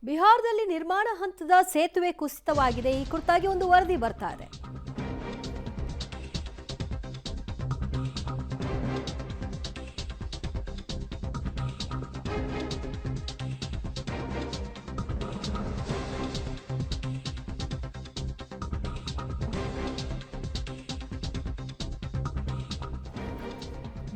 ಬಿಹಾರದಲ್ಲಿ ನಿರ್ಮಾಣ ಹಂತದ ಸೇತುವೆ ಕುಸಿತವಾಗಿದೆ. ಈ ಕುರಿತಾಗಿ ಒಂದು ವರದಿ ಬರ್ತಾ ಇದೆ.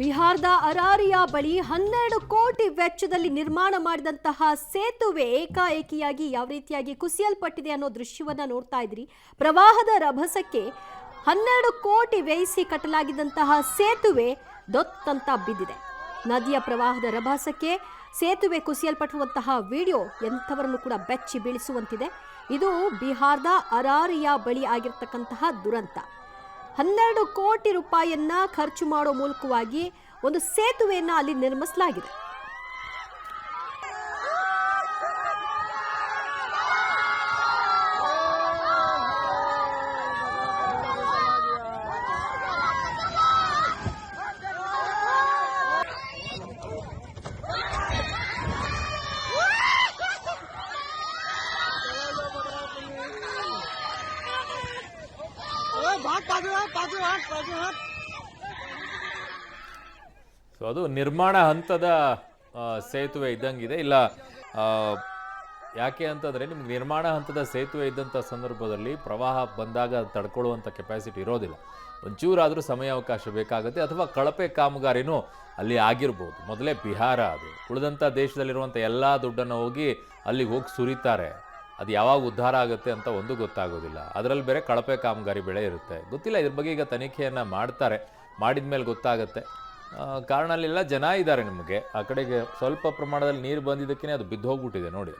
ಬಿಹಾರದ ಅರಾರಿಯಾ ಬಳಿ 12 ಕೋಟಿ ವೆಚ್ಚದಲ್ಲಿ ನಿರ್ಮಾಣ ಮಾಡಿದಂತಹ ಸೇತುವೆ ಏಕಾಏಕಿಯಾಗಿ ಯಾವ ರೀತಿಯಾಗಿ ಕುಸಿಯಲ್ಪಟ್ಟಿದೆ ಅನ್ನೋ ದೃಶ್ಯವನ್ನ ನೋಡ್ತಾ ಇದ್ರಿ. ಪ್ರವಾಹದ ರಭಸಕ್ಕೆ 12 ಕೋಟಿ ವ್ಯಯಿಸಿ ಕಟ್ಟಲಾಗಿದ್ದಂತಹ ಸೇತುವೆ ದೊತ್ತಂತ ಬಿದ್ದಿದೆ. ನದಿಯ ಪ್ರವಾಹದ ರಭಸಕ್ಕೆ ಸೇತುವೆ ಕುಸಿಯಲ್ಪಟ್ಟಿರುವಂತಹ ವಿಡಿಯೋ ಎಂಥವರನ್ನು ಕೂಡ ಬೆಚ್ಚಿ ಬೀಳಿಸುವಂತಿದೆ. ಇದು ಬಿಹಾರದ ಅರಾರಿಯಾ ಬಳಿ ಆಗಿರ್ತಕ್ಕಂತಹ ದುರಂತ. 12 ಕೋಟಿ ರೂಪಾಯಿಯನ್ನ ಖರ್ಚು ಮಾಡೋ ಮೂಲಕವಾಗಿ ಒಂದು ಸೇತುವೆಯನ್ನ ಅಲ್ಲಿ ನಿರ್ಮಿಸಲಾಗಿದೆ. ಸೊ ಅದು ನಿರ್ಮಾಣ ಹಂತದ ಸೇತುವೆ ಇದ್ದಂಗಿದೆ. ಇಲ್ಲ ಯಾಕೆ ಅಂತಂದರೆ ನಿಮ್ಗೆ ನಿರ್ಮಾಣ ಹಂತದ ಸೇತುವೆ ಇದ್ದಂಥ ಸಂದರ್ಭದಲ್ಲಿ ಪ್ರವಾಹ ಬಂದಾಗ ತಡ್ಕೊಳ್ಳುವಂಥ ಕೆಪಾಸಿಟಿ ಇರೋದಿಲ್ಲ. ಒಂಚೂರಾದರೂ ಸಮಯಾವಕಾಶ ಬೇಕಾಗುತ್ತೆ, ಅಥವಾ ಕಳಪೆ ಕಾಮಗಾರಿನೂ ಅಲ್ಲಿ ಆಗಿರ್ಬೋದು. ಮೊದಲೇ ಬಿಹಾರ, ಅದು ಉಳಿದಂಥ ದೇಶದಲ್ಲಿರುವಂಥ ಎಲ್ಲ ದುಡ್ಡನ್ನು ಹೋಗಿ ಅಲ್ಲಿಗೆ ಹೋಗಿ ಸುರಿತಾರೆ. ಅದು ಯಾವಾಗ ಉದ್ಧಾರ ಆಗುತ್ತೆ ಅಂತ ಒಂದು ಗೊತ್ತಾಗೋದಿಲ್ಲ. ಅದರಲ್ಲಿ ಬೇರೆ ಕಳಪೆ ಕಾಮಗಾರಿ ಬೆಳೆ ಇರುತ್ತೆ. ಗೊತ್ತಿಲ್ಲ, ಇದ್ರ ಬಗ್ಗೆ ಈಗ ತನಿಖೆಯನ್ನು ಮಾಡ್ತಾರೆ. ಮಾಡಿದ ಮೇಲೆ ಗೊತ್ತಾಗುತ್ತೆ. ಕಾರಣ ಅಲ್ಲೆಲ್ಲ ಜನ ಇದ್ದಾರೆ. ನಿಮಗೆ ಆ ಕಡೆಗೆ ಸ್ವಲ್ಪ ಪ್ರಮಾಣದಲ್ಲಿ ನೀರು ಬಂದಿದ್ದಕ್ಕೇ ಅದು ಬಿದ್ದು ಹೋಗ್ಬಿಟ್ಟಿದೆ ನೋಡಿ.